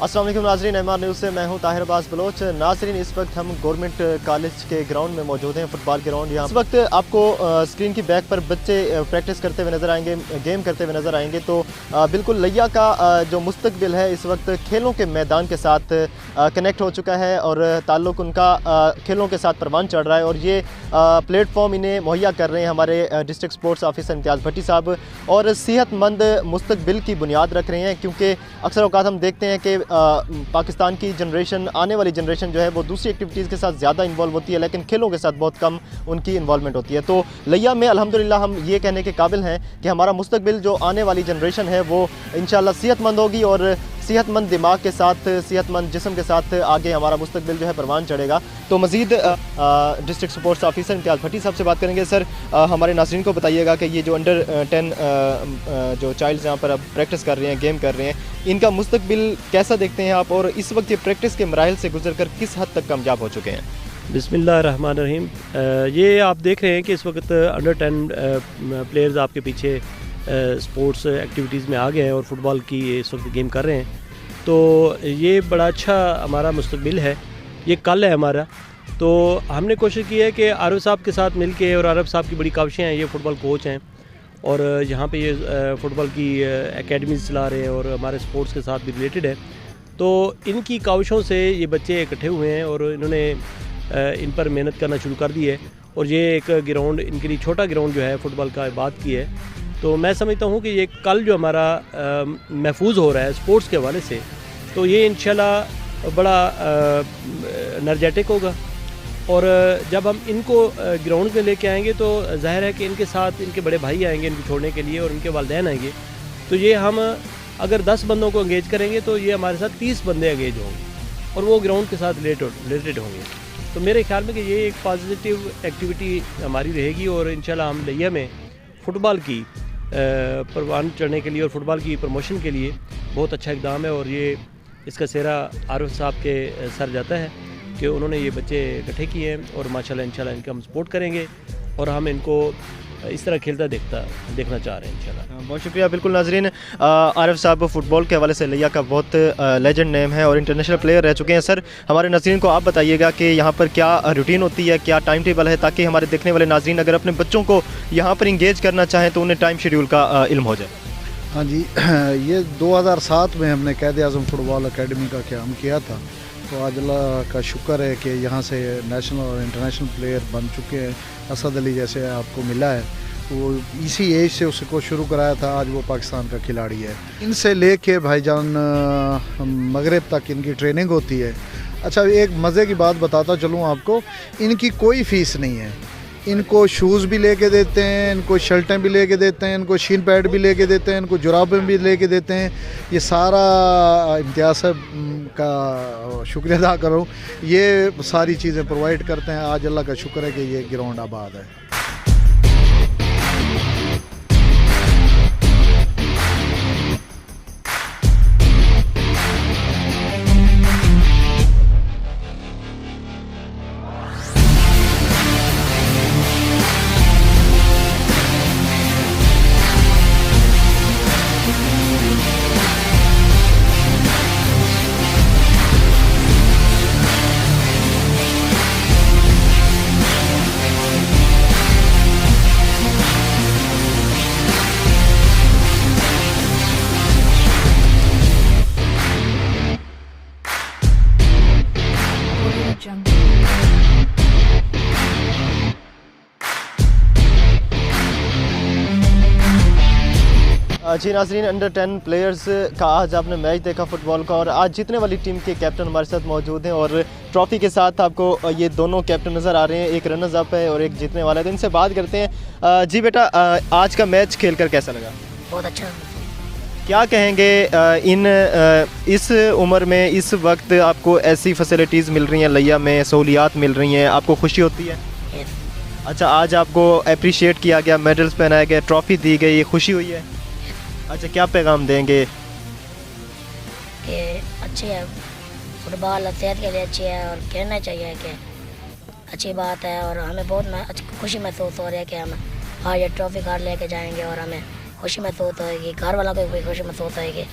अस्सलाम वालेकुम नाज़रीन, एमआर न्यूज़ से मैं हूं ताहिर अब्बास बलोच। नाज़रीन, इस वक्त हम गवर्नमेंट कॉलेज के ग्राउंड में मौजूद हैं, फुटबॉल ग्राउंड। यहाँ इस वक्त आपको स्क्रीन की बैक पर बच्चे प्रैक्टिस करते हुए नज़र आएंगे, गेम करते हुए नज़र आएंगे। तो बिल्कुल लिया का जो मुस्तकबिल है इस वक्त खेलों के मैदान के साथ कनेक्ट हो चुका है और ताल्लुक़ उनका खेलों के साथ परवान चढ़ रहा है। और ये प्लेटफॉर्म इन्हें मुहैया कर रहे हैं हमारे डिस्ट्रिक्ट स्पोर्ट्स ऑफिसर इम्तियाज़ भट्टी साहब, और सेहतमंद मुस्तकबिल की बुनियाद रख रहे हैं। क्योंकि अक्सर औक़ात हम देखते हैं कि पाकिस्तान की जनरेशन, आने वाली जनरेशन जो है वो दूसरी एक्टिविटीज़ के साथ ज़्यादा इन्वॉल्व होती है, लेकिन खेलों के साथ बहुत कम उनकी इन्वॉल्वमेंट होती है। तो लिया में अल्हम्दुलिल्लाह हम ये कहने के काबिल हैं कि हमारा मुस्तकबिल जो आने वाली जनरेशन है वो इंशाल्लाह सेहतमंद होगी, और सेहतमंद दिमाग के साथ, सेहतमंद जिस्म के साथ आगे हमारा मुस्तकबिल जो है परवान चढ़ेगा। तो मज़ीद डिस्ट्रिक्ट स्पोर्ट्स ऑफिसर इम्तियाज़ भट्टी साहब से बात करेंगे। सर, हमारे नाज़रीन को बताइएगा कि ये जो अंडर 10 जो चाइल्ड्स यहाँ पर अब प्रैक्टिस कर रहे हैं, गेम कर रहे हैं, इनका मुस्तकबिल कैसा देखते हैं आप, और इस वक्त ये प्रैक्टिस के मराहिल से गुजर कर किस हद तक कामयाब हो चुके हैं? बिस्मिल्लाहिर्रहमानिर्रहीम। ये आप देख रहे हैं कि इस वक्त अंडर 10 प्लेयर्स आपके पीछे स्पोर्ट्स एक्टिविटीज़ में आ गए हैं और फुटबॉल की इस वक्त गेम कर रहे हैं। तो ये बड़ा अच्छा हमारा मुस्तकबिल है, ये कल है हमारा। तो हमने कोशिश की है कि आरव साहब के साथ मिल के, और आरव साहब की बड़ी काविशें हैं, ये फ़ुटबॉल कोच हैं और यहाँ पे ये फ़ुटबॉल की एकेडमीज़ चला रहे हैं और हमारे स्पोर्ट्स के साथ भी रिलेटेड है। तो इनकी काविशों से ये बच्चे इकट्ठे हुए हैं और इन्होंने इन पर मेहनत करना शुरू कर दी है। और ये एक ग्राउंड इनके लिए छोटा ग्राउंड जो है फ़ुटबॉल का बात की है। तो मैं समझता हूँ कि ये कल जो हमारा महफूज हो रहा है स्पोर्ट्स के हवाले से, तो ये इंशाल्लाह बड़ा एनर्जेटिक होगा। और जब हम इनको ग्राउंड में लेके आएंगे तो जाहिर है कि इनके साथ इनके बड़े भाई आएंगे इनको छोड़ने के लिए, और इनके वालिदैन आएंगे। तो ये हम अगर 10 बंदों को एंगेज करेंगे तो ये हमारे साथ 30 बंदे एंगेज होंगे और वो ग्राउंड के साथ रिलेटेड होंगे। तो मेरे ख्याल में कि ये एक पॉजिटिव एक्टिविटी हमारी रहेगी, और इंशाल्लाह हम लिया में फ़ुटबॉल की परवान चढ़ने के लिए और फुटबॉल की प्रमोशन के लिए बहुत अच्छा इक़दाम है। और ये इसका सेहरा आरिफ साहब के सर जाता है कि उन्होंने ये बच्चे इकट्ठे किए हैं, और माशाल्लाह इंशाल्लाह इनका हम सपोर्ट करेंगे और हम इनको इस तरह खेलता देखना चाह रहे हैं इंशाल्लाह। बहुत शुक्रिया। बिल्कुल नाज़रीन, आरिफ साहब फ़ुटबॉल के हवाले से लिया का बहुत लेजेंड नेम है और इंटरनेशनल प्लेयर रह चुके हैं। सर, हमारे नाज़रीन को आप बताइएगा कि यहाँ पर क्या रूटीन होती है, क्या टाइम टेबल है, ताकि हमारे देखने वाले नाज़रीन अगर अपने बच्चों को यहाँ पर इंगेज करना चाहें तो उन्हें टाइम शेड्यूल का इल्म हो जाए। हाँ जी, ये 2007 में हमने क़ायद-ए-आज़म फ़ुटबॉल अकेडमी का क़याम किया था। तो आज अल्लाह का शुक्र है कि यहाँ से नेशनल और इंटरनेशनल प्लेयर बन चुके हैं। असद अली जैसे आपको मिला है, वो इसी एज से उसको शुरू कराया था, आज वो पाकिस्तान का खिलाड़ी है। इनसे लेके भाईजान मगरिब तक इनकी ट्रेनिंग होती है। अच्छा, एक मज़े की बात बताता चलूँ आपको, इनकी कोई फ़ीस नहीं है। इनको शूज़ भी लेके देते हैं, इनको शर्टें भी लेके देते हैं, इनको शीन पैड भी लेके देते हैं, इनको जुराबें भी लेके देते हैं। ये सारा इम्तियाज़ साहब का शुक्रिया अदा करूँ, ये सारी चीज़ें प्रोवाइड करते हैं। आज अल्लाह का शुक्र है कि ये ग्राउंड आबाद है। जी नाज़रीन, अंडर 10 प्लेयर्स का आज आपने मैच देखा फ़ुटबॉल का, और आज जीतने वाली टीम के कैप्टन हमारे साथ मौजूद हैं और ट्रॉफ़ी के साथ आपको ये दोनों कैप्टन नज़र आ रहे हैं, एक रनर्स अप है और एक जीतने वाला है। तो इनसे बात करते हैं। जी बेटा, आज का मैच खेलकर कैसा लगा? बहुत अच्छा। क्या कहेंगे इस उम्र में, इस वक्त आपको ऐसी फैसिलिटीज़ मिल रही हैं, लिया में सहूलियात मिल रही हैं, आपको खुशी होती है? अच्छा, आज आपको अप्रिशिएट किया गया, मेडल्स पहनाया गया, ट्रॉफ़ी दी गई, ये खुशी हुई है? अच्छा, क्या पैगाम देंगे? कि अच्छी है फुटबॉल, सेहत के लिए अच्छी है और खेलना चाहिए, कि अच्छी बात है। और हमें बहुत खुशी महसूस हो रही है कि हम हाँ ये ट्रॉफ़ी घर लेके जाएंगे और हमें खुशी महसूस होएगी, घर वालों को भी खुशी महसूस होएगी।